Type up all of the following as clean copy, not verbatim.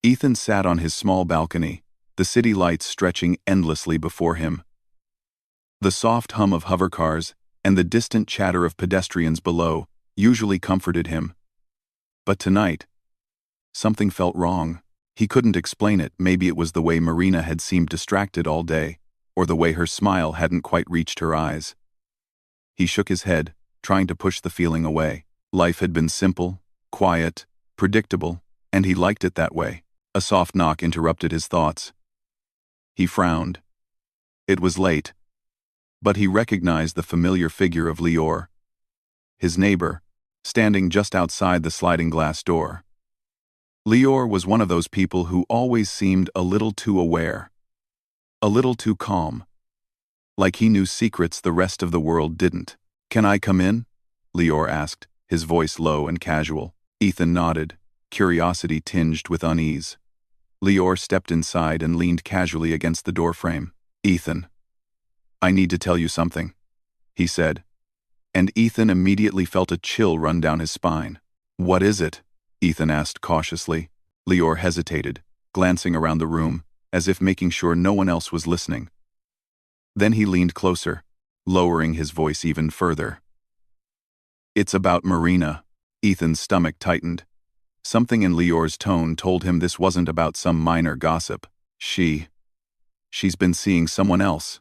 Ethan sat on his small balcony, the city lights stretching endlessly before him. The soft hum of hovercars and the distant chatter of pedestrians below usually comforted him. But tonight, something felt wrong. He couldn't explain it. Maybe it was the way Marina had seemed distracted all day, or the way her smile hadn't quite reached her eyes. He shook his head, trying to push the feeling away. Life had been simple, quiet, predictable, and he liked it that way. A soft knock interrupted his thoughts. He frowned. It was late, but he recognized the familiar figure of Lior, his neighbor, standing just outside the sliding glass door. Lior was one of those people who always seemed a little too aware, a little too calm, like he knew secrets the rest of the world didn't. "Can I come in?" Lior asked, his voice low and casual. Ethan nodded, curiosity tinged with unease. Lior stepped inside and leaned casually against the doorframe. "Ethan, I need to tell you something," he said, and Ethan immediately felt a chill run down his spine. "What is it?" Ethan asked cautiously. Lior hesitated, glancing around the room, as if making sure no one else was listening. Then he leaned closer, lowering his voice even further. "It's about Marina." Ethan's stomach tightened. Something in Lior's tone told him this wasn't about some minor gossip. She's been seeing someone else,"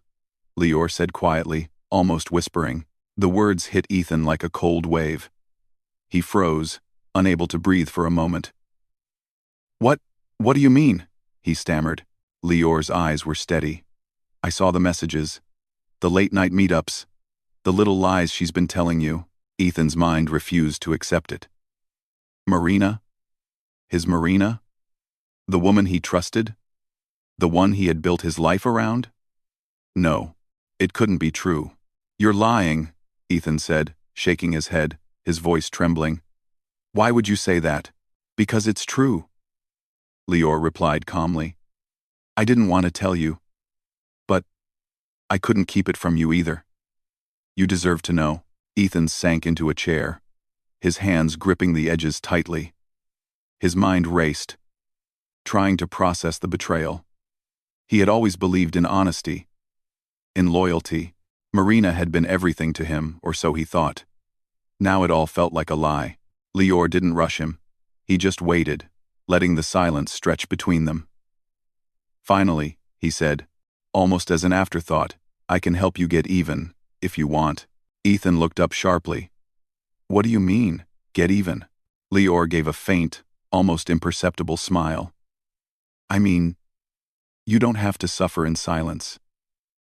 Lior said quietly, almost whispering. The words hit Ethan like a cold wave. He froze, unable to breathe for a moment. What do you mean?" he stammered. Lior's eyes were steady. "I saw the messages, the late-night meetups, the little lies she's been telling you." Ethan's mind refused to accept it. Marina? His Marina? The woman he trusted? The one he had built his life around? No, it couldn't be true. "You're lying," Ethan said, shaking his head, his voice trembling. "Why would you say that?" "Because it's true," Lior replied calmly. "I didn't want to tell you, but I couldn't keep it from you either. You deserve to know." Ethan sank into a chair, his hands gripping the edges tightly. His mind raced, trying to process the betrayal. He had always believed in honesty, in loyalty. Marina had been everything to him, or so he thought. Now it all felt like a lie. Lior didn't rush him. He just waited, letting the silence stretch between them. "Finally," he said, almost as an afterthought, "I can help you get even, if you want." Ethan looked up sharply. "What do you mean, get even?" Lior gave a faint, almost imperceptible smile. "I mean, you don't have to suffer in silence.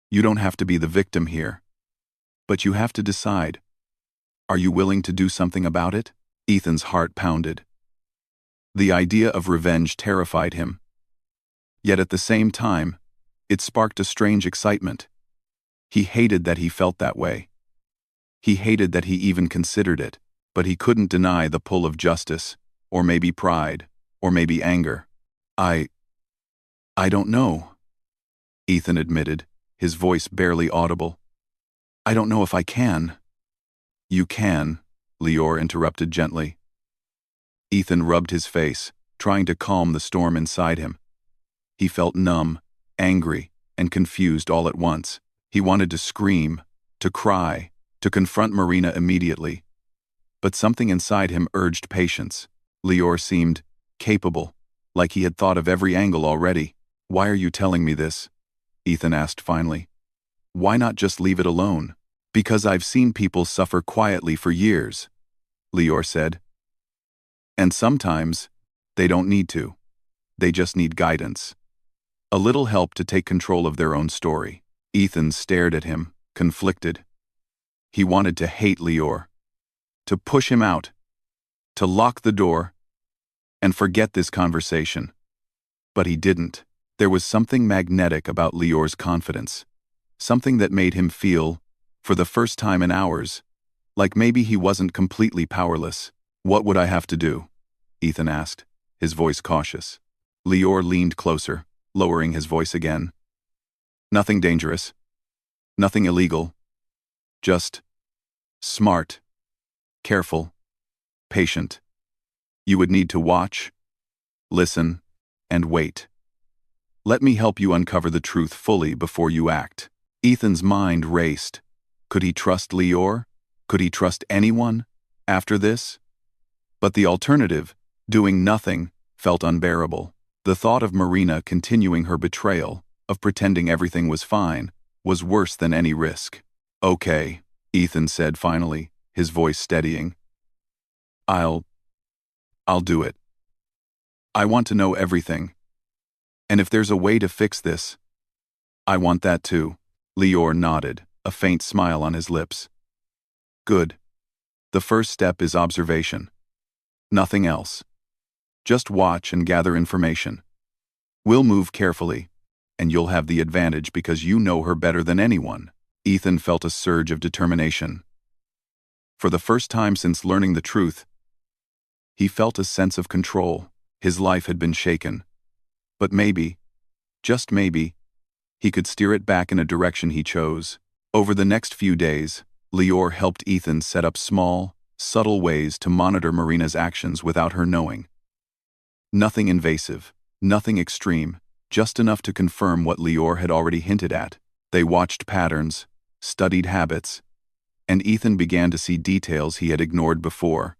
You don't have to be the victim here. But you have to decide. Are you willing to do something about it?" Ethan's heart pounded. The idea of revenge terrified him. Yet at the same time, it sparked a strange excitement. He hated that he felt that way. He hated that he even considered it, but he couldn't deny the pull of justice, or maybe pride, or maybe anger. I don't know," Ethan admitted, his voice barely audible. "I don't know if I can." "You can," Lior interrupted gently. Ethan rubbed his face, trying to calm the storm inside him. He felt numb, angry, and confused all at once. He wanted to scream, to cry, to confront Marina immediately. But something inside him urged patience. Lior seemed capable, like he had thought of every angle already. "Why are you telling me this?" Ethan asked finally. "Why not just leave it alone?" "Because I've seen people suffer quietly for years," Lior said. "And sometimes, they don't need to. They just need guidance. A little help to take control of their own story." Ethan stared at him, conflicted. He wanted to hate Lior, to push him out, to lock the door, and forget this conversation. But he didn't. There was something magnetic about Lior's confidence, something that made him feel, for the first time in hours, like maybe he wasn't completely powerless. "What would I have to do?" Ethan asked, his voice cautious. Lior leaned closer, lowering his voice again. "Nothing dangerous. Nothing illegal. Just smart, careful, patient. You would need to watch, listen, and wait. Let me help you uncover the truth fully before you act. Ethan's mind raced. Could he trust Lior? Could he trust anyone after this? But the alternative, doing nothing, felt unbearable. The thought of Marina continuing her betrayal, of pretending everything was fine, was worse than any risk. Okay, Ethan said finally, his voice steadying. I'll do it. I want to know everything. And if there's a way to fix this, I want that too. Lior nodded, a faint smile on his lips. Good. The first step is observation. Nothing else. Just watch and gather information. We'll move carefully, and you'll have the advantage because you know her better than anyone. Ethan felt a surge of determination. For the first time since learning the truth, he felt a sense of control. His life had been shaken. But maybe, just maybe, he could steer it back in a direction he chose. Over the next few days, Lior helped Ethan set up small, subtle ways to monitor Marina's actions without her knowing. Nothing invasive, nothing extreme, just enough to confirm what Lior had already hinted at. They watched patterns, studied habits, and Ethan began to see details he had ignored before.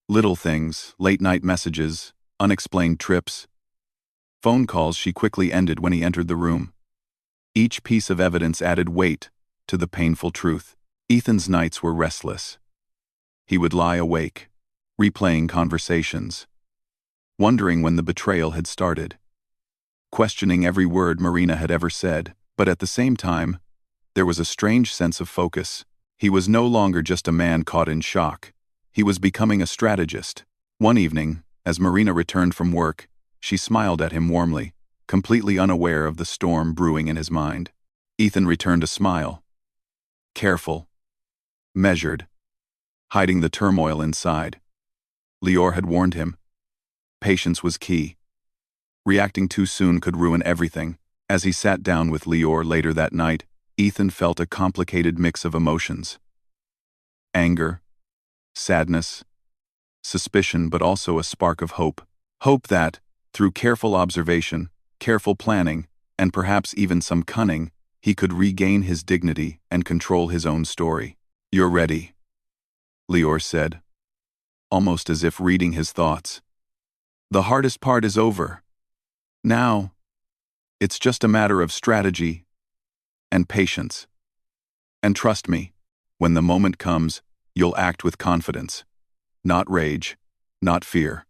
Little things, late-night messages, unexplained trips, phone calls she quickly ended when he entered the room. Each piece of evidence added weight to the painful truth. Ethan's nights were restless. He would lie awake, replaying conversations, wondering when the betrayal had started, questioning every word Marina had ever said, but at the same time, there was a strange sense of focus. He was no longer just a man caught in shock. He was becoming a strategist. One evening, as Marina returned from work, she smiled at him warmly, completely unaware of the storm brewing in his mind. Ethan returned a smile. Careful. Measured. Hiding the turmoil inside. Lior had warned him. Patience was key. Reacting too soon could ruin everything. As he sat down with Lior later that night, Ethan felt a complicated mix of emotions. Anger, sadness, suspicion, but also a spark of hope. Hope that, through careful observation, careful planning, and perhaps even some cunning, he could regain his dignity and control his own story. You're ready, Lior said, almost as if reading his thoughts. The hardest part is over. Now, it's just a matter of strategy and patience. And trust me, when the moment comes, you'll act with confidence. Not rage, not fear.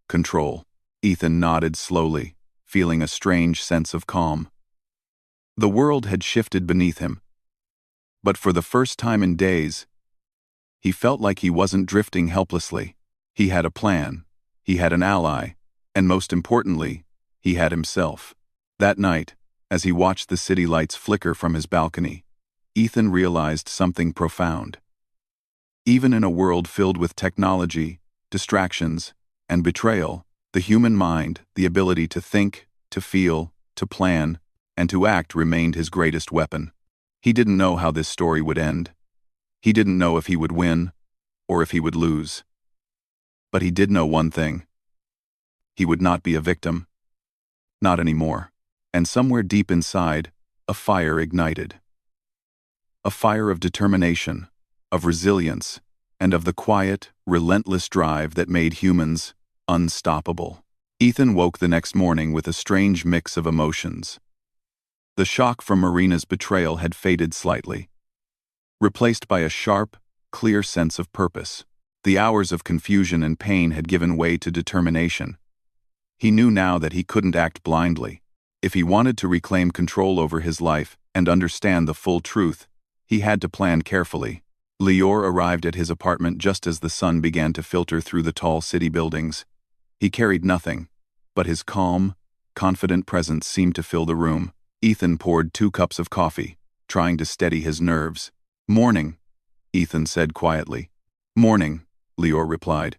Control. Ethan nodded slowly, feeling a strange sense of calm. The world had shifted beneath him. But for the first time in days, he felt like he wasn't drifting helplessly. He had a plan, he had an ally, and most importantly, he had himself. That night, as he watched the city lights flicker from his balcony, Ethan realized something profound. Even in a world filled with technology, distractions, and betrayal, the human mind, the ability to think, to feel, to plan, and to act remained his greatest weapon. He didn't know how this story would end. He didn't know if he would win, or if he would lose. But he did know one thing. He would not be a victim. Not anymore. And somewhere deep inside, a fire ignited. A fire of determination, of resilience, and of the quiet, relentless drive that made humans unstoppable. Ethan woke the next morning with a strange mix of emotions. The shock from Marina's betrayal had faded slightly, replaced by a sharp, clear sense of purpose. The hours of confusion and pain had given way to determination. He knew now that he couldn't act blindly. If he wanted to reclaim control over his life and understand the full truth, he had to plan carefully. Lior arrived at his apartment just as the sun began to filter through the tall city buildings. He carried nothing, but his calm, confident presence seemed to fill the room. Ethan poured 2 cups of coffee, trying to steady his nerves. "Morning," Ethan said quietly. "Morning," Lior replied.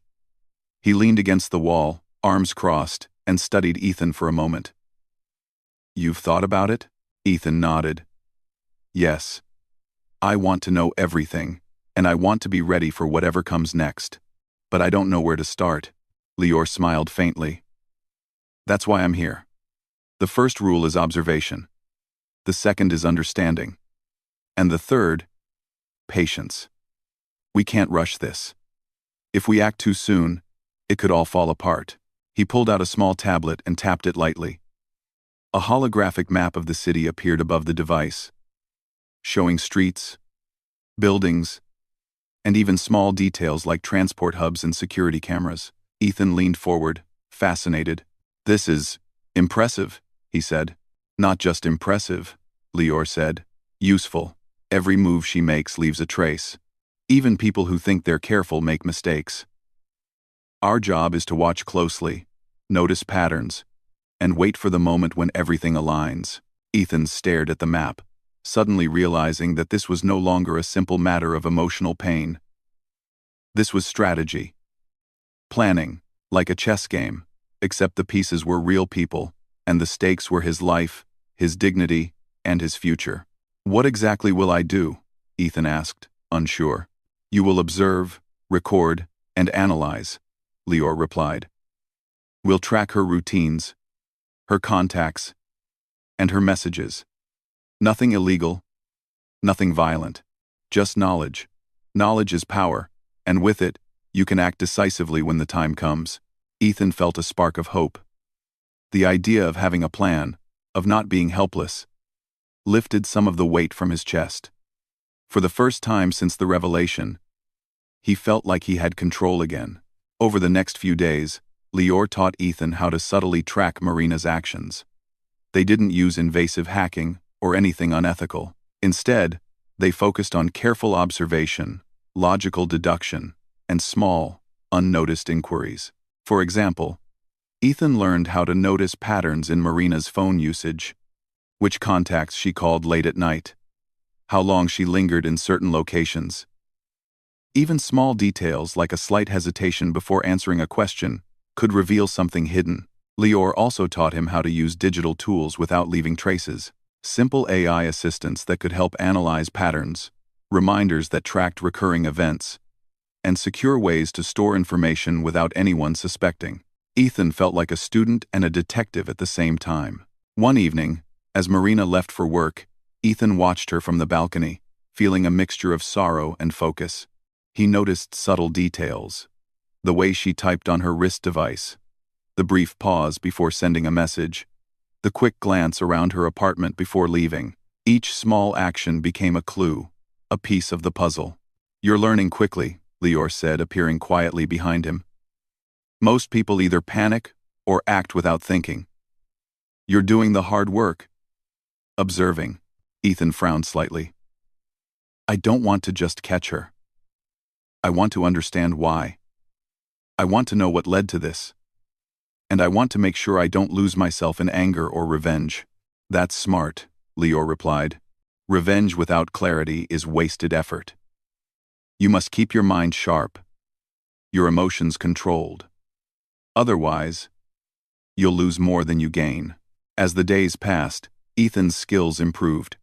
He leaned against the wall, arms crossed, and studied Ethan for a moment. "You've thought about it?" Ethan nodded. "Yes. I want to know everything, and I want to be ready for whatever comes next. But I don't know where to start." Lior smiled faintly. That's why I'm here. The first rule is observation. The second is understanding. And the third, patience. We can't rush this. If we act too soon, it could all fall apart. He pulled out a small tablet and tapped it lightly. A holographic map of the city appeared above the device, showing streets, buildings, and even small details like transport hubs and security cameras. Ethan leaned forward, fascinated. This is impressive, he said. Not just impressive, Lior said. Useful. Every move she makes leaves a trace. Even people who think they're careful make mistakes. Our job is to watch closely, notice patterns, and wait for the moment when everything aligns. Ethan stared at the map, suddenly realizing that this was no longer a simple matter of emotional pain. This was strategy. Planning, like a chess game, except the pieces were real people, and the stakes were his life, his dignity, and his future. What exactly will I do? Ethan asked, unsure. You will observe, record, and analyze, Lior replied. We'll track her routines, her contacts, and her messages. Nothing illegal, nothing violent, just knowledge. Knowledge is power, and with it, you can act decisively when the time comes. Ethan felt a spark of hope. The idea of having a plan, of not being helpless, lifted some of the weight from his chest. For the first time since the revelation, he felt like he had control again. Over the next few days, Lior taught Ethan how to subtly track Marina's actions. They didn't use invasive hacking or anything unethical. Instead, they focused on careful observation, logical deduction, and small, unnoticed inquiries. For example, Ethan learned how to notice patterns in Marina's phone usage, which contacts she called late at night, how long she lingered in certain locations. Even small details like a slight hesitation before answering a question could reveal something hidden. Lior also taught him how to use digital tools without leaving traces. Simple AI assistants that could help analyze patterns, reminders that tracked recurring events, and secure ways to store information without anyone suspecting. Ethan felt like a student and a detective at the same time. One evening, as Marina left for work, Ethan watched her from the balcony, feeling a mixture of sorrow and focus. He noticed subtle details. The way she typed on her wrist device, the brief pause before sending a message, the quick glance around her apartment before leaving. Each small action became a clue, a piece of the puzzle. You're learning quickly, Lior said, appearing quietly behind him. Most people either panic or act without thinking. You're doing the hard work. Observing. Ethan frowned slightly. I don't want to just catch her. I want to understand why. I want to know what led to this. And I want to make sure I don't lose myself in anger or revenge. That's smart, Lior replied. Revenge without clarity is wasted effort. You must keep your mind sharp, your emotions controlled. Otherwise, you'll lose more than you gain. As the days passed, Ethan's skills improved.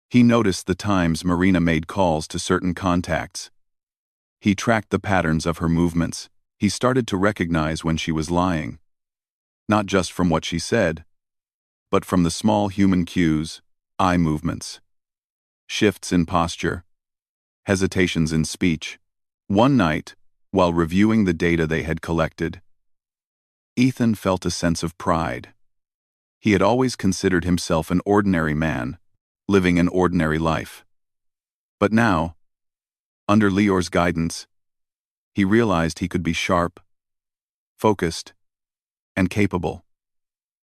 He noticed the times Marina made calls to certain contacts. He tracked the patterns of her movements. He started to recognize when she was lying. Not just from what she said, but from the small human cues, eye movements, shifts in posture, hesitations in speech. One night, while reviewing the data they had collected, Ethan felt a sense of pride. He had always considered himself an ordinary man, living an ordinary life. But now, under Lior's guidance, he realized he could be sharp, focused, and capable.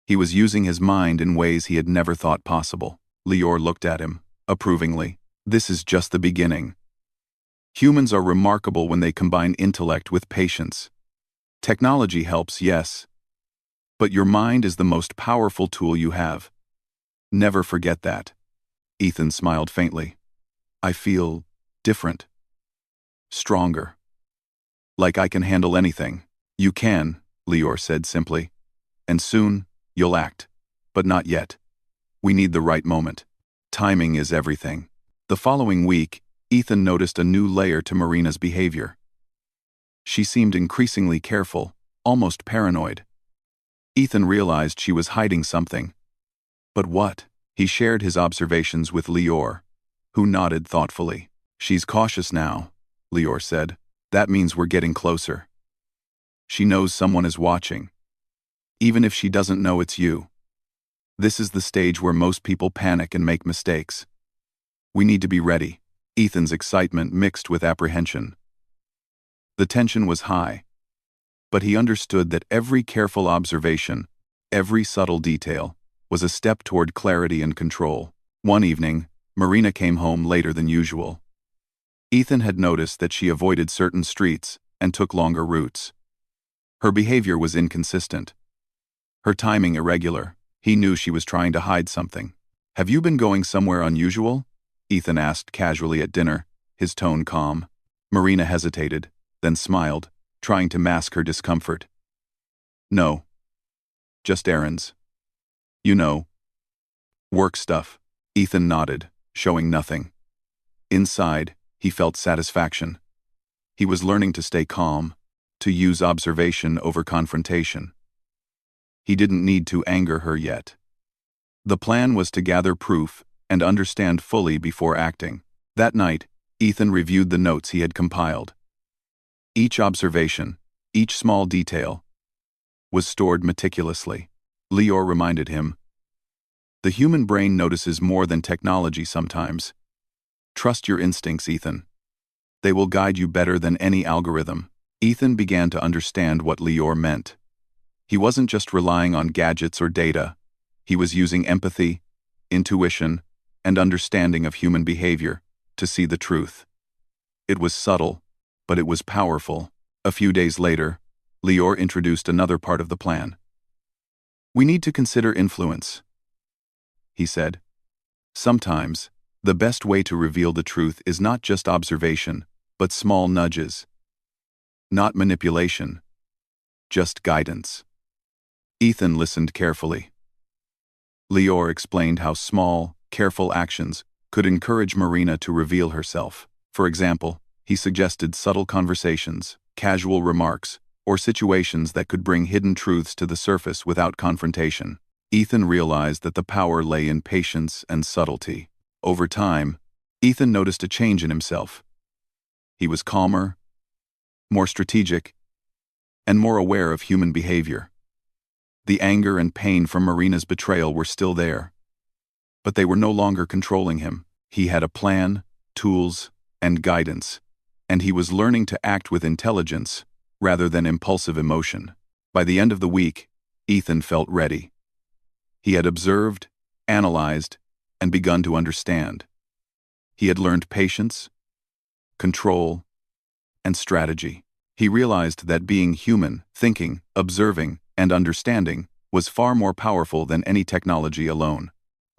He was using his mind in ways he had never thought possible. Lior looked at him, approvingly. This is just the beginning. Humans are remarkable when they combine intellect with patience. Technology helps, yes, but your mind is the most powerful tool you have. Never forget that. Ethan smiled faintly. I feel different. Stronger. Like I can handle anything. You can, Lior said simply. And soon, you'll act. But not yet. We need the right moment. Timing is everything. The following week, Ethan noticed a new layer to Marina's behavior. She seemed increasingly careful, almost paranoid. Ethan realized she was hiding something. But what? He shared his observations with Lior, who nodded thoughtfully. She's cautious now, Lior said. That means we're getting closer. She knows someone is watching. Even if she doesn't know it's you. This is the stage where most people panic and make mistakes. We need to be ready. Ethan's excitement mixed with apprehension. The tension was high, but he understood that every careful observation, every subtle detail, was a step toward clarity and control. One evening, Marina came home later than usual. Ethan had noticed that she avoided certain streets and took longer routes. Her behavior was inconsistent. Her timing irregular. He knew she was trying to hide something. Have you been going somewhere unusual? Ethan asked casually at dinner, his tone calm. Marina hesitated, then smiled, trying to mask her discomfort. No. Just errands. You know. Work stuff. Ethan nodded, showing nothing. Inside, he felt satisfaction. He was learning to stay calm, to use observation over confrontation. He didn't need to anger her yet. The plan was to gather proof and understand fully before acting. That night, Ethan reviewed the notes he had compiled. Each observation, each small detail, was stored meticulously. Lior reminded him, the human brain notices more than technology sometimes. Trust your instincts, Ethan. They will guide you better than any algorithm. Ethan began to understand what Lior meant. He wasn't just relying on gadgets or data. He was using empathy, intuition, and understanding of human behavior to see the truth. It was subtle, but it was powerful. A few days later, Lior introduced another part of the plan. We need to consider influence, he said. Sometimes, the best way to reveal the truth is not just observation, but small nudges. Not manipulation, just guidance. Ethan listened carefully. Lior explained how small, careful actions could encourage Marina to reveal herself. For example, he suggested subtle conversations, casual remarks, or situations that could bring hidden truths to the surface without confrontation. Ethan realized that the power lay in patience and subtlety. Over time, Ethan noticed a change in himself. He was calmer, more strategic, and more aware of human behavior. The anger and pain from Marina's betrayal were still there, but they were no longer controlling him. He had a plan, tools, and guidance, and he was learning to act with intelligence rather than impulsive emotion. By the end of the week, Ethan felt ready. He had observed, analyzed, and begun to understand. He had learned patience, control, and strategy. He realized that being human, thinking, observing, and understanding was far more powerful than any technology alone.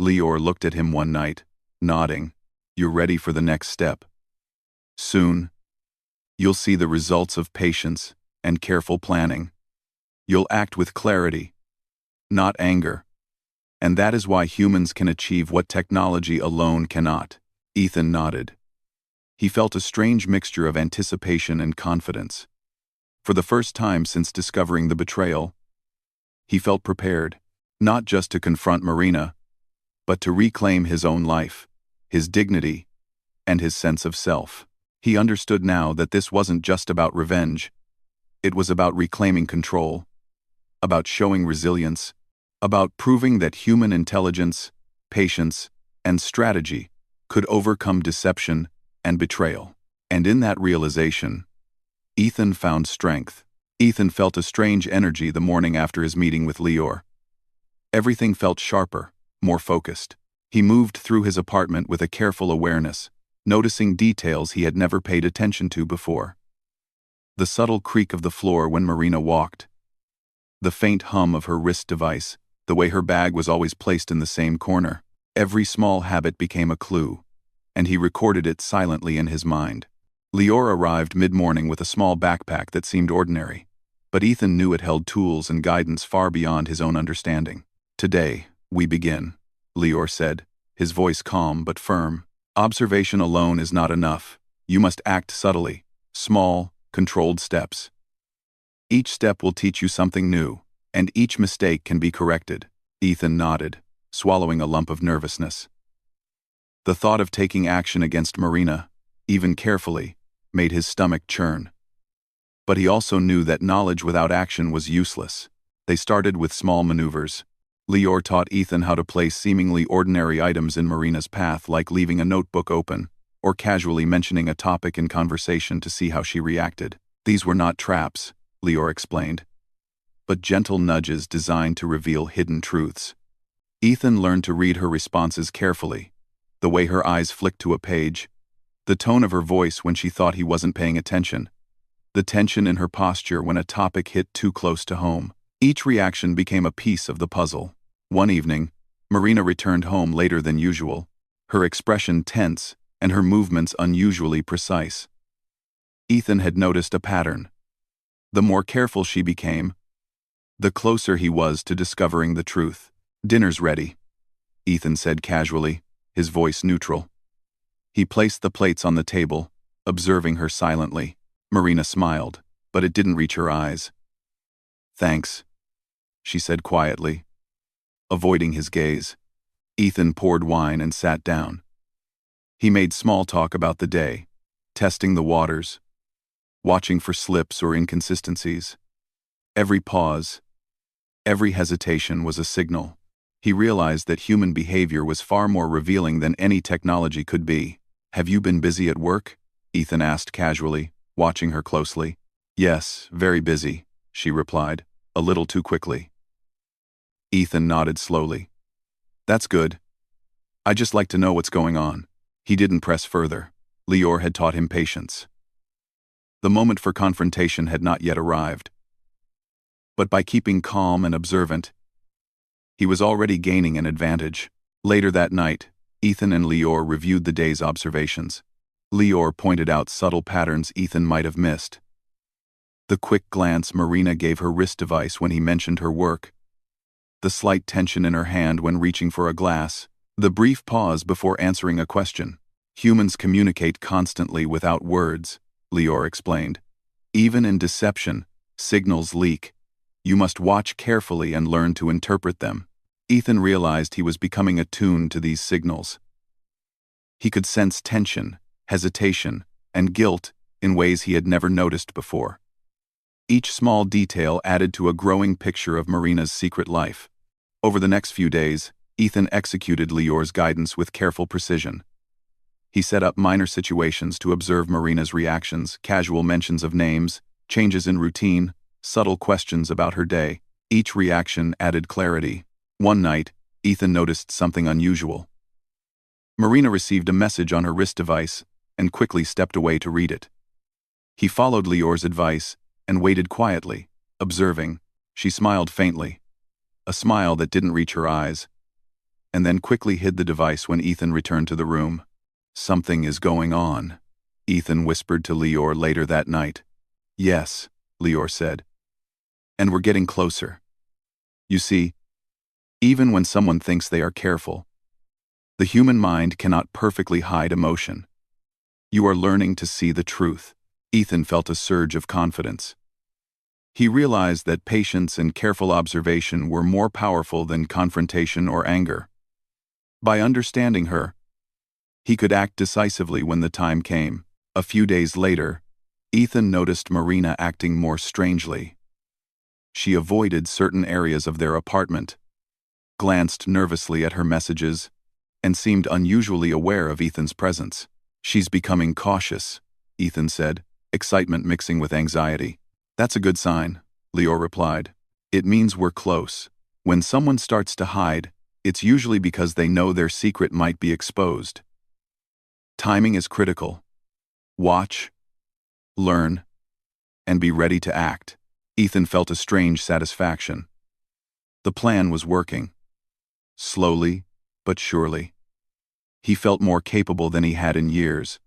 Lior looked at him one night, nodding. You're ready for the next step. Soon, you'll see the results of patience and careful planning. You'll act with clarity, not anger. And that is why humans can achieve what technology alone cannot. Ethan nodded. He felt a strange mixture of anticipation and confidence. For the first time since discovering the betrayal, he felt prepared, not just to confront Marina, but to reclaim his own life, his dignity, and his sense of self. He understood now that this wasn't just about revenge. It was about reclaiming control, about showing resilience, about proving that human intelligence, patience, and strategy could overcome deception and betrayal. And in that realization, Ethan found strength. Ethan felt a strange energy the morning after his meeting with Lior. Everything felt sharper, more focused. He moved through his apartment with a careful awareness, noticing details he had never paid attention to before. The subtle creak of the floor when Marina walked, the faint hum of her wrist device, the way her bag was always placed in the same corner. Every small habit became a clue, and he recorded it silently in his mind. Lior arrived mid-morning with a small backpack that seemed ordinary, but Ethan knew it held tools and guidance far beyond his own understanding. Today, we begin, Lior said, his voice calm but firm. Observation alone is not enough. You must act subtly, small, controlled steps. Each step will teach you something new, And each mistake can be corrected. Ethan nodded, swallowing a lump of nervousness. The thought of taking action against Marina, even carefully, made his stomach churn. But he also knew that knowledge without action was useless. They started with small maneuvers. Lior taught Ethan how to place seemingly ordinary items in Marina's path, like leaving a notebook open, or casually mentioning a topic in conversation to see how she reacted. These were not traps, Lior explained, but gentle nudges designed to reveal hidden truths. Ethan learned to read her responses carefully, the way her eyes flicked to a page, the tone of her voice when she thought he wasn't paying attention, the tension in her posture when a topic hit too close to home. Each reaction became a piece of the puzzle. One evening, Marina returned home later than usual, her expression tense and her movements unusually precise. Ethan had noticed a pattern. The more careful she became, the closer he was to discovering the truth. "Dinner's ready," Ethan said casually, his voice neutral. He placed the plates on the table, observing her silently. Marina smiled, but it didn't reach her eyes. "Thanks," she said quietly, avoiding his gaze. Ethan poured wine and sat down. He made small talk about the day, testing the waters, watching for slips or inconsistencies. Every pause, every hesitation was a signal. He realized that human behavior was far more revealing than any technology could be. "Have you been busy at work?" Ethan asked casually, watching her closely. "Yes, very busy," she replied, a little too quickly. Ethan nodded slowly. "That's good. I just like to know what's going on." He didn't press further. Lior had taught him patience. The moment for confrontation had not yet arrived. But by keeping calm and observant, he was already gaining an advantage. Later that night, Ethan and Lior reviewed the day's observations. Lior pointed out subtle patterns Ethan might have missed. The quick glance Marina gave her wrist device when he mentioned her work, the slight tension in her hand when reaching for a glass, the brief pause before answering a question. "Humans communicate constantly without words," Lior explained. "Even in deception, signals leak. You must watch carefully and learn to interpret them." Ethan realized he was becoming attuned to these signals. He could sense tension, hesitation, and guilt in ways he had never noticed before. Each small detail added to a growing picture of Marina's secret life. Over the next few days, Ethan executed Lior's guidance with careful precision. He set up minor situations to observe Marina's reactions, casual mentions of names, changes in routine, subtle questions about her day. Each reaction added clarity. One night, Ethan noticed something unusual. Marina received a message on her wrist device and quickly stepped away to read it. He followed Lior's advice and waited quietly, observing. She smiled faintly, a smile that didn't reach her eyes, and then quickly hid the device when Ethan returned to the room. "Something is going on," Ethan whispered to Lior later that night. "Yes," Lior said. "And we're getting closer. You see, even when someone thinks they are careful, the human mind cannot perfectly hide emotion. You are learning to see the truth." Ethan felt a surge of confidence. He realized that patience and careful observation were more powerful than confrontation or anger. By understanding her, he could act decisively when the time came. A few days later, Ethan noticed Marina acting more strangely. She avoided certain areas of their apartment, glanced nervously at her messages, and seemed unusually aware of Ethan's presence. "She's becoming cautious," Ethan said, excitement mixing with anxiety. "That's a good sign," Lior replied. "It means we're close. When someone starts to hide, it's usually because they know their secret might be exposed. Timing is critical. Watch, learn, and be ready to act." Ethan felt a strange satisfaction. The plan was working. Slowly, but surely. He felt more capable than he had in years.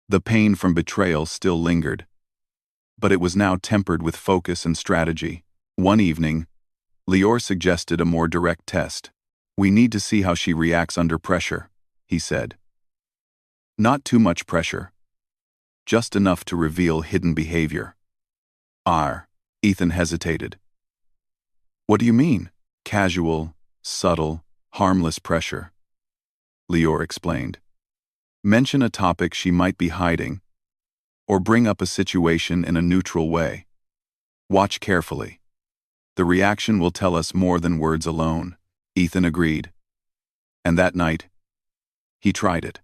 The pain from betrayal still lingered, but it was now tempered with focus and strategy. One evening, Lior suggested a more direct test. "We need to see how she reacts under pressure," he said. "Not too much pressure. Just enough to reveal hidden behavior." Ethan hesitated. What do you mean? Casual, subtle, harmless pressure, Lior explained. Mention a topic she might be hiding, or bring up a situation in a neutral way. Watch carefully. The reaction will tell us more than words alone, Ethan agreed. And that night, he tried it.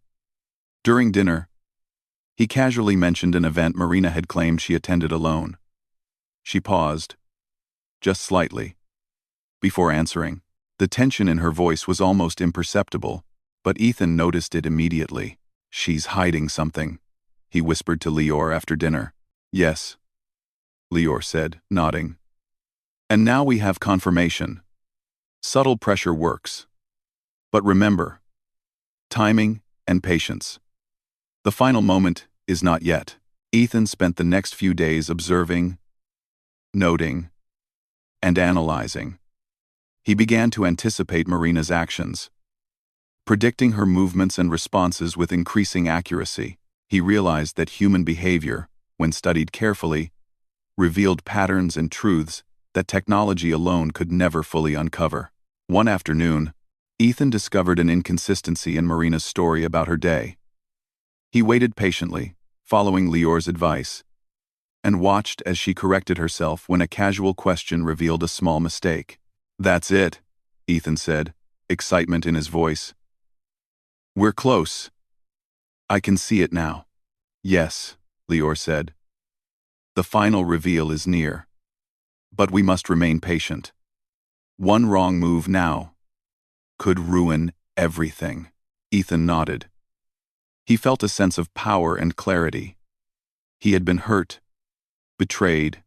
During dinner, he casually mentioned an event Marina had claimed she attended alone. She paused, just slightly, before answering. The tension in her voice was almost imperceptible, but Ethan noticed it immediately. She's hiding something, he whispered to Lior after dinner. Yes, Lior said, nodding. And now we have confirmation. Subtle pressure works. But remember, timing and patience. The final moment is not yet. Ethan spent the next few days observing, noting, and analyzing. He began to anticipate Marina's actions, predicting her movements and responses with increasing accuracy. He realized that human behavior, when studied carefully, revealed patterns and truths that technology alone could never fully uncover. One afternoon, Ethan discovered an inconsistency in Marina's story about her day. He waited patiently, following Lior's advice, and watched as she corrected herself when a casual question revealed a small mistake. That's it, Ethan said, excitement in his voice. We're close. I can see it now. Yes, Lior said. The final reveal is near. But we must remain patient. One wrong move now could ruin everything. Ethan nodded. He felt a sense of power and clarity. He had been hurt, betrayed,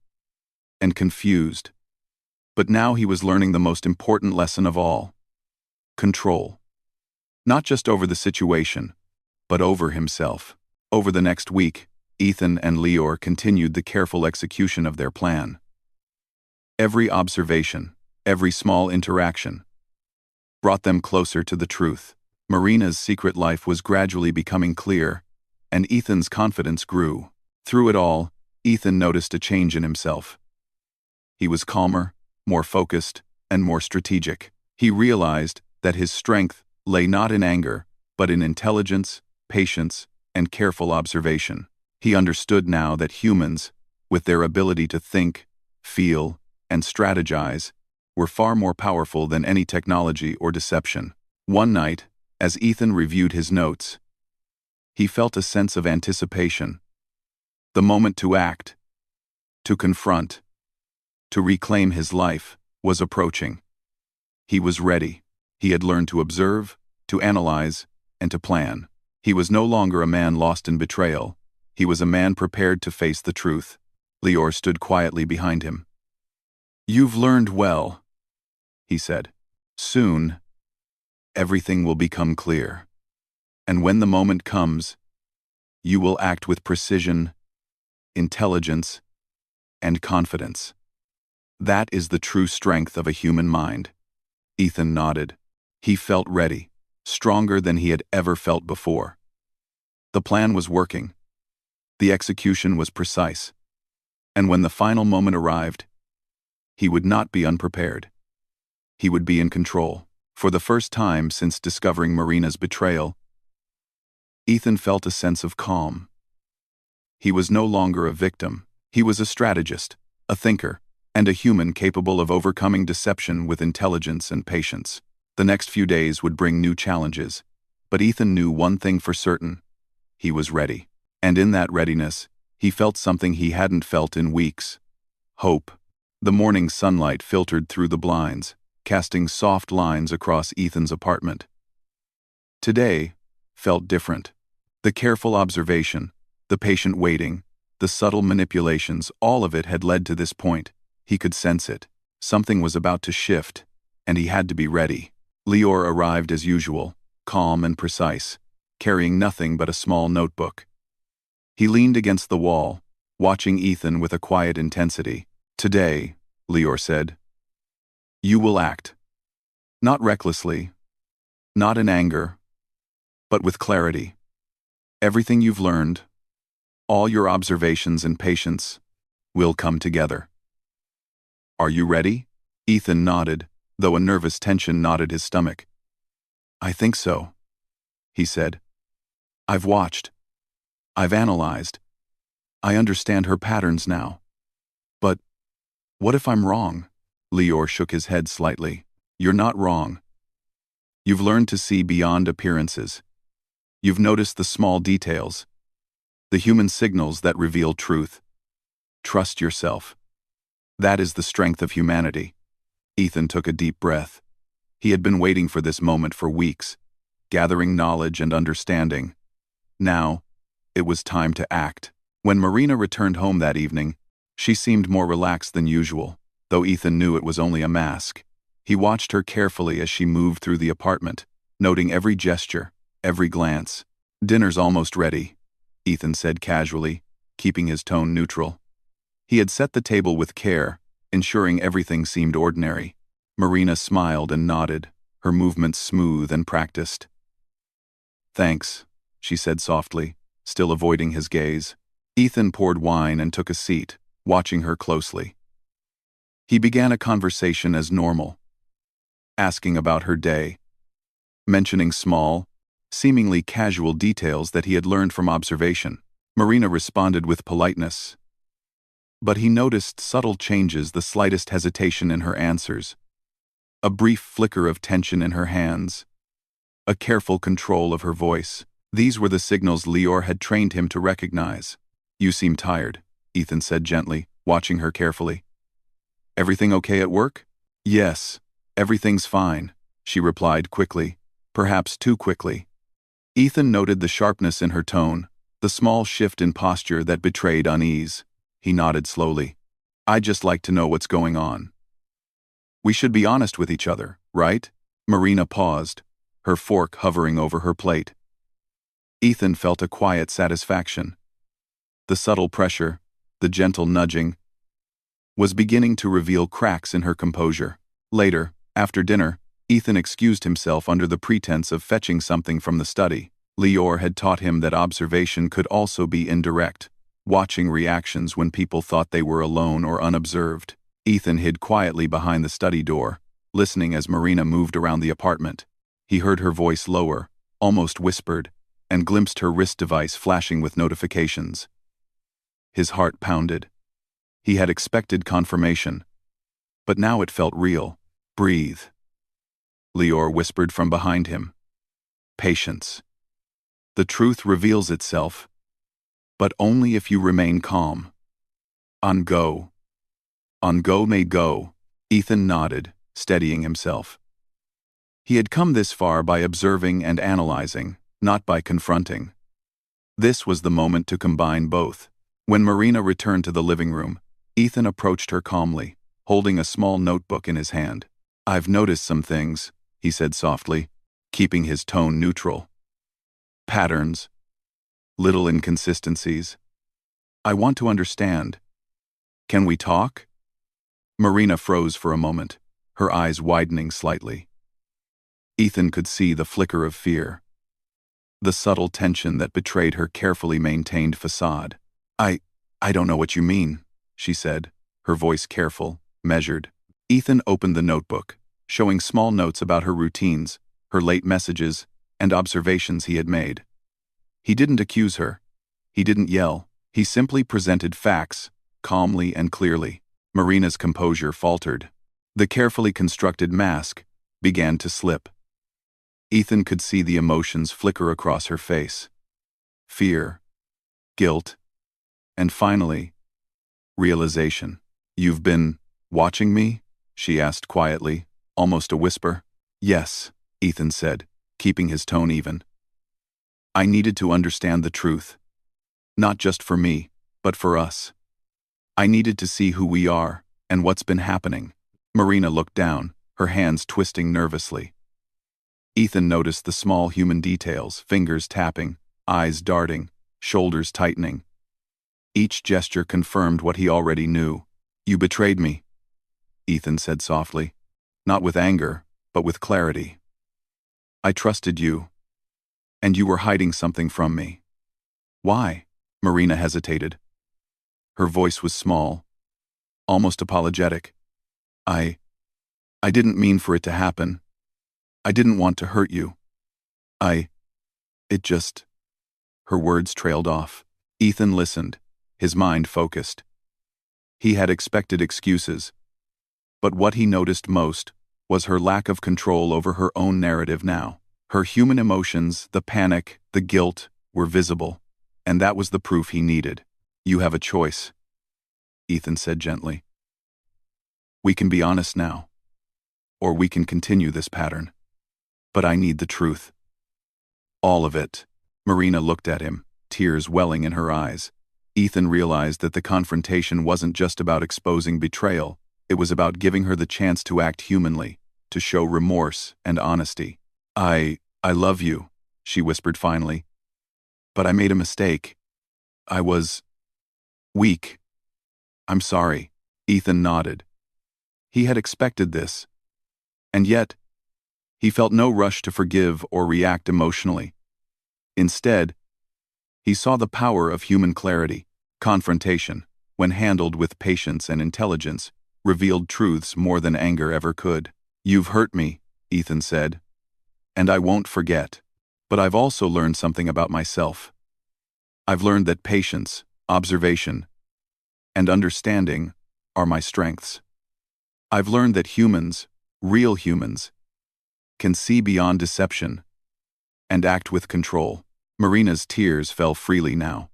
and confused. But now he was learning the most important lesson of all: control. Not just over the situation, but over himself. Over the next week, Ethan and Lior continued the careful execution of their plan. Every observation, every small interaction, brought them closer to the truth. Marina's secret life was gradually becoming clear, and Ethan's confidence grew. Through it all, Ethan noticed a change in himself. He was calmer, more focused, and more strategic. He realized that his strength lay not in anger, but in intelligence, patience, and careful observation. He understood now that humans, with their ability to think, feel, and strategize, were far more powerful than any technology or deception. One night, as Ethan reviewed his notes, he felt a sense of anticipation. The moment to act, to confront, to reclaim his life, was approaching. He was ready. He had learned to observe, to analyze, and to plan. He was no longer a man lost in betrayal. He was a man prepared to face the truth. Lior stood quietly behind him. You've learned well, he said. Soon, everything will become clear. And when the moment comes, you will act with precision, intelligence, and confidence. That is the true strength of a human mind. Ethan nodded. He felt ready, stronger than he had ever felt before. The plan was working. The execution was precise. And when the final moment arrived, he would not be unprepared. He would be in control. For the first time since discovering Marina's betrayal, Ethan felt a sense of calm. He was no longer a victim. He was a strategist, a thinker, and a human capable of overcoming deception with intelligence and patience. The next few days would bring new challenges, but Ethan knew one thing for certain: he was ready. And in that readiness, he felt something he hadn't felt in weeks: hope. The morning sunlight filtered through the blinds, casting soft lines across Ethan's apartment. Today felt different. The careful observation, the patient waiting, the subtle manipulations, all of it had led to this point. He could sense it. Something was about to shift, and he had to be ready. Lior arrived as usual, calm and precise, carrying nothing but a small notebook. He leaned against the wall, watching Ethan with a quiet intensity. Today, Lior said, you will act. Not recklessly, not in anger, but with clarity. Everything you've learned, all your observations and patience, will come together. Are you ready? Ethan nodded, though a nervous tension knotted his stomach. I think so, he said. I've watched. I've analyzed. I understand her patterns now. But what if I'm wrong? Lior shook his head slightly. You're not wrong. You've learned to see beyond appearances. You've noticed the small details, the human signals that reveal truth. Trust yourself. That is the strength of humanity. Ethan took a deep breath. He had been waiting for this moment for weeks, gathering knowledge and understanding. Now, it was time to act. When Marina returned home that evening, she seemed more relaxed than usual, though Ethan knew it was only a mask. He watched her carefully as she moved through the apartment, noting every gesture, every glance. Dinner's almost ready, Ethan said casually, keeping his tone neutral. He had set the table with care, ensuring everything seemed ordinary. Marina smiled and nodded, her movements smooth and practiced. Thanks, she said softly, still avoiding his gaze. Ethan poured wine and took a seat, watching her closely. He began a conversation as normal, asking about her day, mentioning small, seemingly casual details that he had learned from observation. Marina responded with politeness, but he noticed subtle changes, the slightest hesitation in her answers, a brief flicker of tension in her hands, a careful control of her voice. These were the signals Lior had trained him to recognize. You seem tired, Ethan said gently, watching her carefully. Everything okay at work? Yes, everything's fine, she replied quickly, perhaps too quickly. Ethan noted the sharpness in her tone, the small shift in posture that betrayed unease. He nodded slowly. I'd just like to know what's going on. We should be honest with each other, right? Marina paused, her fork hovering over her plate. Ethan felt a quiet satisfaction. The subtle pressure, the gentle nudging, was beginning to reveal cracks in her composure. Later, after dinner, Ethan excused himself under the pretense of fetching something from the study. Lior had taught him that observation could also be indirect, watching reactions when people thought they were alone or unobserved. Ethan hid quietly behind the study door, listening as Marina moved around the apartment. He heard her voice lower, almost whispered, and glimpsed her wrist device flashing with notifications. His heart pounded. He had expected confirmation, but now it felt real. Breathe, Lior whispered from behind him. Patience. The truth reveals itself, but only if you remain calm. On go. On go may go, Ethan nodded, steadying himself. He had come this far by observing and analyzing, not by confronting. This was the moment to combine both. When Marina returned to the living room, Ethan approached her calmly, holding a small notebook in his hand. I've noticed some things, he said softly, keeping his tone neutral. Patterns. Little inconsistencies. I want to understand. Can we talk? Marina froze for a moment, her eyes widening slightly. Ethan could see the flicker of fear, the subtle tension that betrayed her carefully maintained facade. I don't know what you mean, she said, her voice careful, measured. Ethan opened the notebook, showing small notes about her routines, her late messages, and observations he had made. He didn't accuse her. He didn't yell. He simply presented facts, calmly and clearly. Marina's composure faltered. The carefully constructed mask began to slip. Ethan could see the emotions flicker across her face. Fear, guilt, and finally, realization. You've been watching me? She asked quietly, almost a whisper. Yes, Ethan said, keeping his tone even. I needed to understand the truth. Not just for me, but for us. I needed to see who we are and what's been happening. Marina looked down, her hands twisting nervously. Ethan noticed the small human details, fingers tapping, eyes darting, shoulders tightening. Each gesture confirmed what he already knew. You betrayed me, Ethan said softly, not with anger, but with clarity. I trusted you, and you were hiding something from me. Why? Marina hesitated. Her voice was small, almost apologetic. I didn't mean for it to happen. I didn't want to hurt you. It just... Her words trailed off. Ethan listened, his mind focused. He had expected excuses, but what he noticed most was her lack of control over her own narrative now. Her human emotions, the panic, the guilt, were visible, and that was the proof he needed. You have a choice, Ethan said gently. We can be honest now, or we can continue this pattern. But I need the truth. All of it. Marina looked at him, tears welling in her eyes. Ethan realized that the confrontation wasn't just about exposing betrayal, it was about giving her the chance to act humanly, to show remorse and honesty. I love you, she whispered finally. But I made a mistake. I was... weak. I'm sorry. Ethan nodded. He had expected this. And yet, he felt no rush to forgive or react emotionally. Instead, he saw the power of human clarity. Confrontation, when handled with patience and intelligence, revealed truths more than anger ever could. You've hurt me, Ethan said, and I won't forget. But I've also learned something about myself. I've learned that patience, observation, and understanding are my strengths. I've learned that humans, real humans, can see beyond deception and act with control. Marina's tears fell freely now.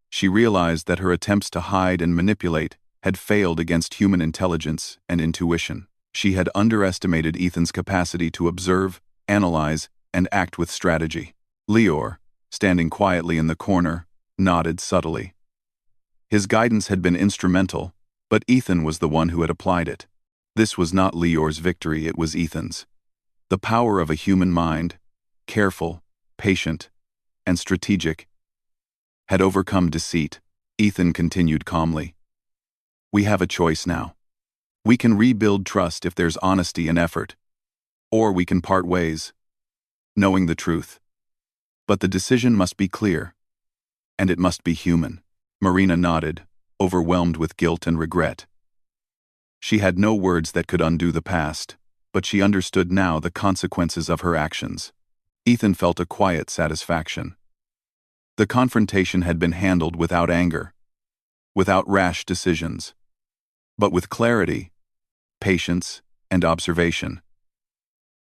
She realized that her attempts to hide and manipulate had failed against human intelligence and intuition. She had underestimated Ethan's capacity to observe, analyze, and act with strategy. Lior, standing quietly in the corner, nodded subtly. His guidance had been instrumental, but Ethan was the one who had applied it. This was not Lior's victory, it was Ethan's. The power of a human mind, careful, patient, and strategic, had overcome deceit. Ethan continued calmly. We have a choice now. We can rebuild trust if there's honesty and effort, or we can part ways, knowing the truth. But the decision must be clear, and it must be human. Marina nodded, overwhelmed with guilt and regret. She had no words that could undo the past, but she understood now the consequences of her actions. Ethan felt a quiet satisfaction. The confrontation had been handled without anger, without rash decisions, but with clarity, patience, and observation.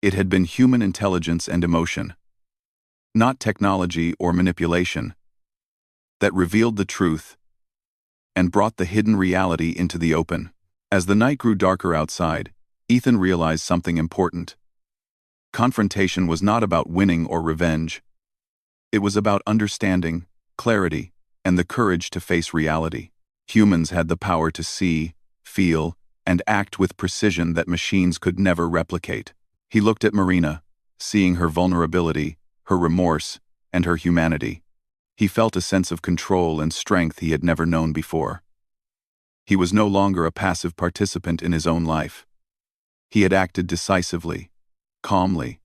It had been human intelligence and emotion, not technology or manipulation, that revealed the truth and brought the hidden reality into the open. As the night grew darker outside, Ethan realized something important. Confrontation was not about winning or revenge. It was about understanding, clarity, and the courage to face reality. Humans had the power to see, feel, and act with precision that machines could never replicate. He looked at Marina, seeing her vulnerability, her remorse, and her humanity. He felt a sense of control and strength he had never known before. He was no longer a passive participant in his own life. He had acted decisively, calmly,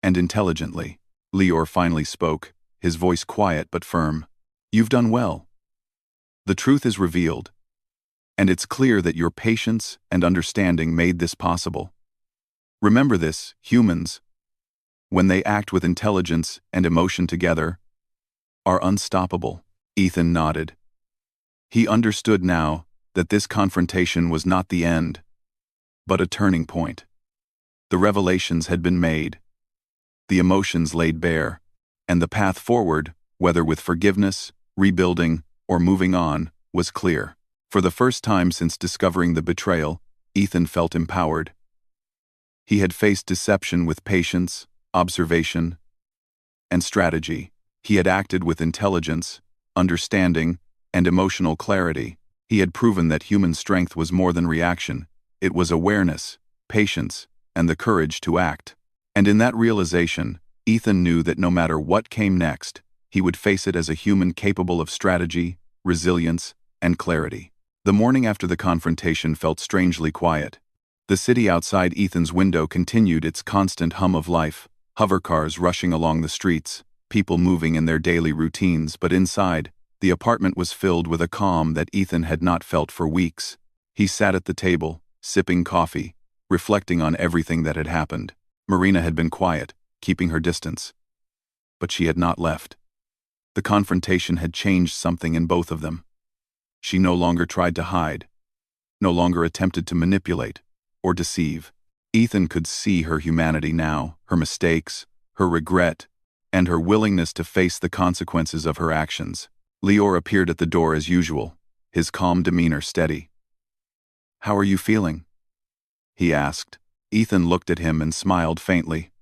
and intelligently. Lior finally spoke, his voice quiet but firm. You've done well. The truth is revealed, and it's clear that your patience and understanding made this possible. Remember this, humans, when they act with intelligence and emotion together, are unstoppable. Ethan nodded. He understood now that this confrontation was not the end, but a turning point. The revelations had been made, the emotions laid bare, and the path forward, whether with forgiveness, rebuilding, or moving on, was clear. For the first time since discovering the betrayal, Ethan felt empowered. He had faced deception with patience, observation, and strategy. He had acted with intelligence, understanding, and emotional clarity. He had proven that human strength was more than reaction. It was awareness, patience, and the courage to act. And in that realization, Ethan knew that no matter what came next, he would face it as a human capable of strategy, resilience, and clarity. The morning after the confrontation felt strangely quiet. The city outside Ethan's window continued its constant hum of life, hovercars rushing along the streets, people moving in their daily routines, but inside, the apartment was filled with a calm that Ethan had not felt for weeks. He sat at the table, sipping coffee, reflecting on everything that had happened. Marina had been quiet, keeping her distance. But she had not left. The confrontation had changed something in both of them. She no longer tried to hide, no longer attempted to manipulate or deceive. Ethan could see her humanity now, her mistakes, her regret, and her willingness to face the consequences of her actions. Lior appeared at the door as usual, his calm demeanor steady. "How are you feeling?" he asked. Ethan looked at him and smiled faintly.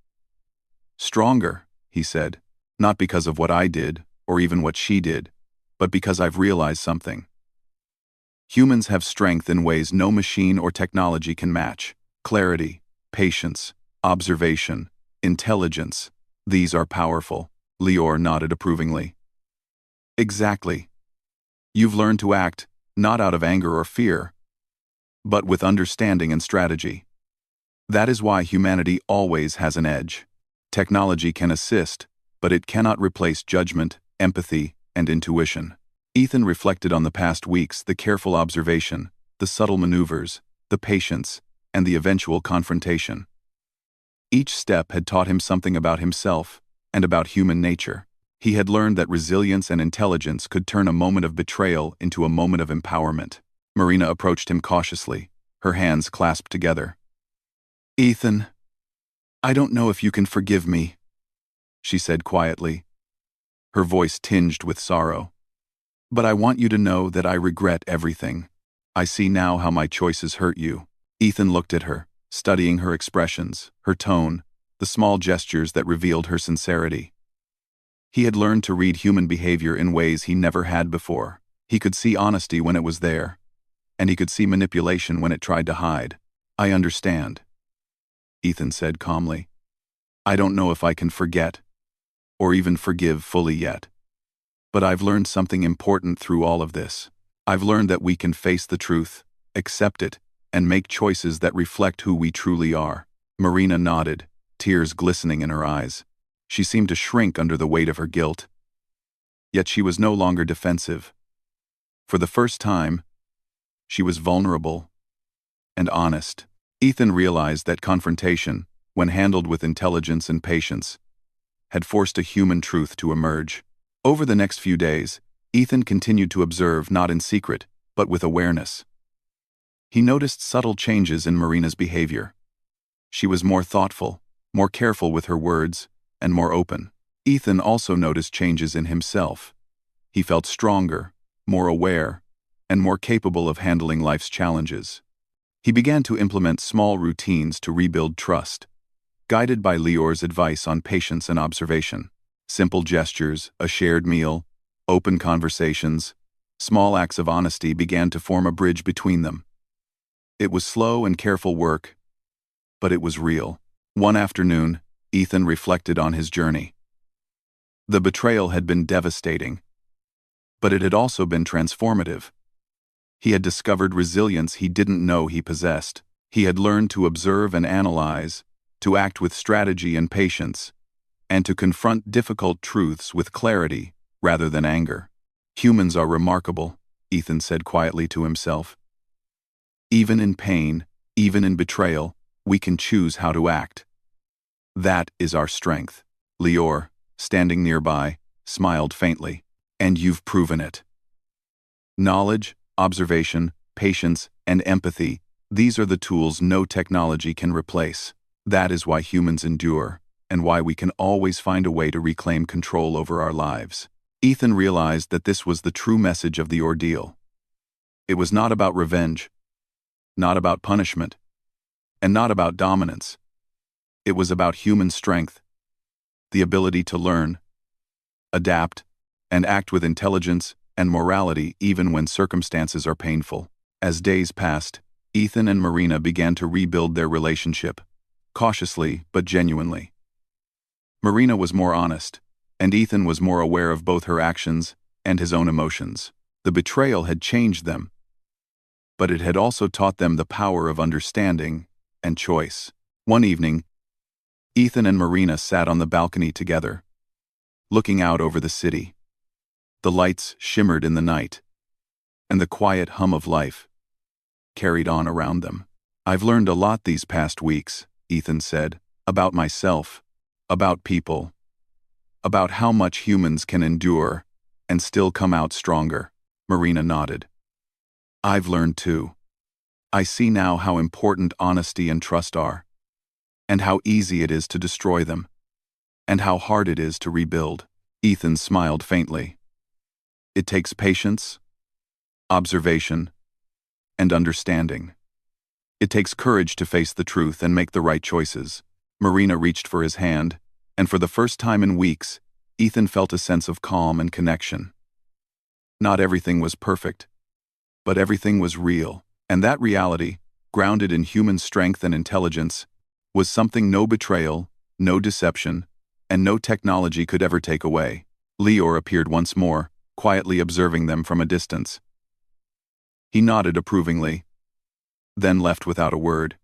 "Stronger," he said, "not because of what I did, or even what she did, but because I've realized something. Humans have strength in ways no machine or technology can match. Clarity, patience, observation, intelligence. These are powerful." Lior nodded approvingly. "Exactly. You've learned to act, not out of anger or fear, but with understanding and strategy. That is why humanity always has an edge. Technology can assist, but it cannot replace judgment, empathy, and intuition." Ethan reflected on the past weeks, the careful observation, the subtle maneuvers, the patience, and the eventual confrontation. Each step had taught him something about himself and about human nature. He had learned that resilience and intelligence could turn a moment of betrayal into a moment of empowerment. Marina approached him cautiously, her hands clasped together. "Ethan, I don't know if you can forgive me," she said quietly, her voice tinged with sorrow. "But I want you to know that I regret everything. I see now how my choices hurt you." Ethan looked at her, studying her expressions, her tone, the small gestures that revealed her sincerity. He had learned to read human behavior in ways he never had before. He could see honesty when it was there, and he could see manipulation when it tried to hide. "I understand," Ethan said calmly. "I don't know if I can forget, or even forgive fully yet. But I've learned something important through all of this. I've learned that we can face the truth, accept it, and make choices that reflect who we truly are." Marina nodded, tears glistening in her eyes. She seemed to shrink under the weight of her guilt. Yet she was no longer defensive. For the first time, she was vulnerable and honest. Ethan realized that confrontation, when handled with intelligence and patience, had forced a human truth to emerge. Over the next few days, Ethan continued to observe, not in secret, but with awareness. He noticed subtle changes in Marina's behavior. She was more thoughtful, more careful with her words, and more open. Ethan also noticed changes in himself. He felt stronger, more aware, and more capable of handling life's challenges. He began to implement small routines to rebuild trust, guided by Lior's advice on patience and observation. Simple gestures, a shared meal, open conversations, small acts of honesty began to form a bridge between them. It was slow and careful work, but it was real. One afternoon, Ethan reflected on his journey. The betrayal had been devastating, but it had also been transformative. He had discovered resilience he didn't know he possessed. He had learned to observe and analyze, to act with strategy and patience, and to confront difficult truths with clarity rather than anger. "Humans are remarkable," Ethan said quietly to himself. "Even in pain, even in betrayal, we can choose how to act. That is our strength." Lior, standing nearby, smiled faintly. "And you've proven it. Knowledge, observation, patience, and empathy, these are the tools no technology can replace. That is why humans endure, and why we can always find a way to reclaim control over our lives." Ethan realized that this was the true message of the ordeal. It was not about revenge, not about punishment, and not about dominance. It was about human strength, the ability to learn, adapt, and act with intelligence and morality even when circumstances are painful. As days passed, Ethan and Marina began to rebuild their relationship, cautiously but genuinely. Marina was more honest, and Ethan was more aware of both her actions and his own emotions. The betrayal had changed them, but it had also taught them the power of understanding and choice. One evening, Ethan and Marina sat on the balcony together, looking out over the city. The lights shimmered in the night, and the quiet hum of life carried on around them. I've learned a lot these past weeks, Ethan said, about myself, about people, about how much humans can endure and still come out stronger. Marina nodded. I've learned too. I see now how important honesty and trust are, and how easy it is to destroy them, and how hard it is to rebuild. Ethan smiled faintly. It takes patience, observation, and understanding. It takes courage to face the truth and make the right choices. Marina reached for his hand, and for the first time in weeks, Ethan felt a sense of calm and connection. Not everything was perfect, but everything was real, and that reality, grounded in human strength and intelligence, was something no betrayal, no deception, and no technology could ever take away. Lior appeared once more, quietly observing them from a distance. He nodded approvingly, then left without a word.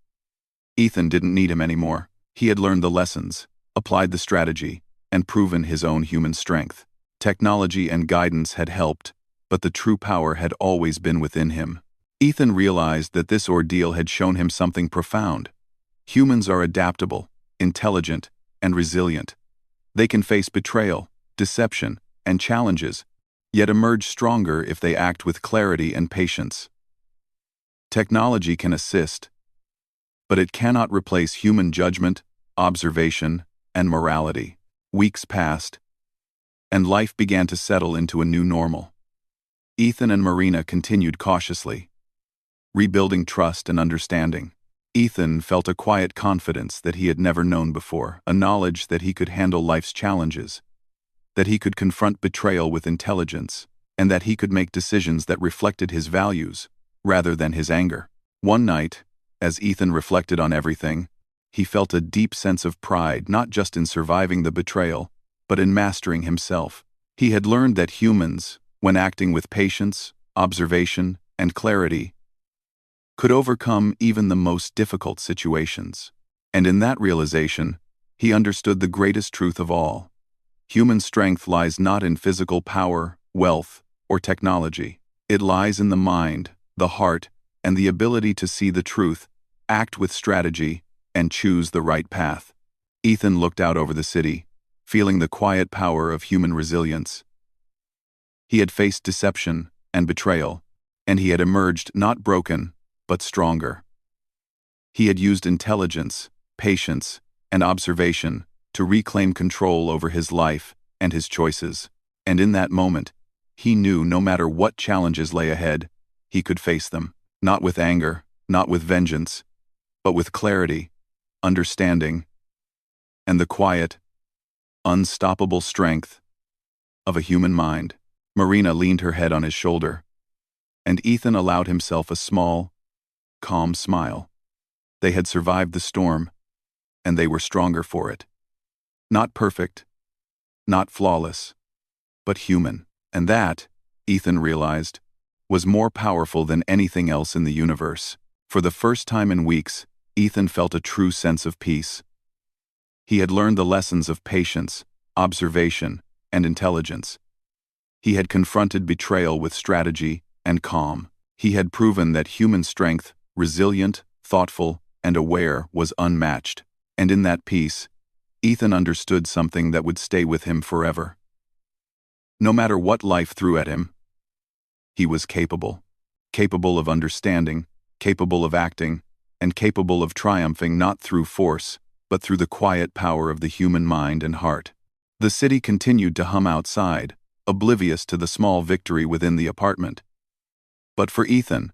Ethan didn't need him anymore. He had learned the lessons, applied the strategy, and proven his own human strength. Technology and guidance had helped, but the true power had always been within him. Ethan realized that this ordeal had shown him something profound. Humans are adaptable, intelligent, and resilient. They can face betrayal, deception, and challenges, yet emerge stronger if they act with clarity and patience. Technology can assist, but it cannot replace human judgment, observation, and morality. Weeks passed, and life began to settle into a new normal. Ethan and Marina continued cautiously, rebuilding trust and understanding. Ethan felt a quiet confidence that he had never known before, a knowledge that he could handle life's challenges, that he could confront betrayal with intelligence, and that he could make decisions that reflected his values, rather than his anger. One night, as Ethan reflected on everything, he felt a deep sense of pride not just in surviving the betrayal, but in mastering himself. He had learned that humans, when acting with patience, observation, and clarity, could overcome even the most difficult situations. And in that realization, he understood the greatest truth of all. Human strength lies not in physical power, wealth, or technology. It lies in the mind, the heart, and the ability to see the truth, act with strategy, and choose the right path. Ethan looked out over the city, feeling the quiet power of human resilience. He had faced deception and betrayal, and he had emerged not broken, but stronger. He had used intelligence, patience, and observation to reclaim control over his life and his choices. And in that moment, he knew no matter what challenges lay ahead, he could face them, not with anger, not with vengeance, but with clarity, understanding, and the quiet, unstoppable strength of a human mind. Marina leaned her head on his shoulder, and Ethan allowed himself a small, calm smile. They had survived the storm, and they were stronger for it. Not perfect, not flawless, but human. And that, Ethan realized, was more powerful than anything else in the universe. For the first time in weeks, Ethan felt a true sense of peace. He had learned the lessons of patience, observation, and intelligence. He had confronted betrayal with strategy and calm. He had proven that human strength, resilient, thoughtful, and aware, was unmatched. And in that peace, Ethan understood something that would stay with him forever. No matter what life threw at him, he was capable of understanding, capable of acting, and capable of triumphing not through force, but through the quiet power of the human mind and heart. The city continued to hum outside, oblivious to the small victory within the apartment. But for Ethan,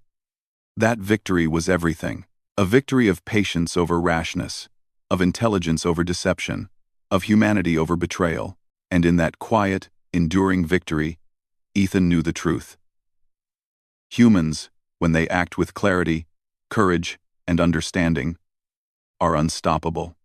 that victory was everything. A victory of patience over rashness, of intelligence over deception, of humanity over betrayal. And in that quiet, enduring victory, Ethan knew the truth. Humans, when they act with clarity, courage, and understanding, are unstoppable.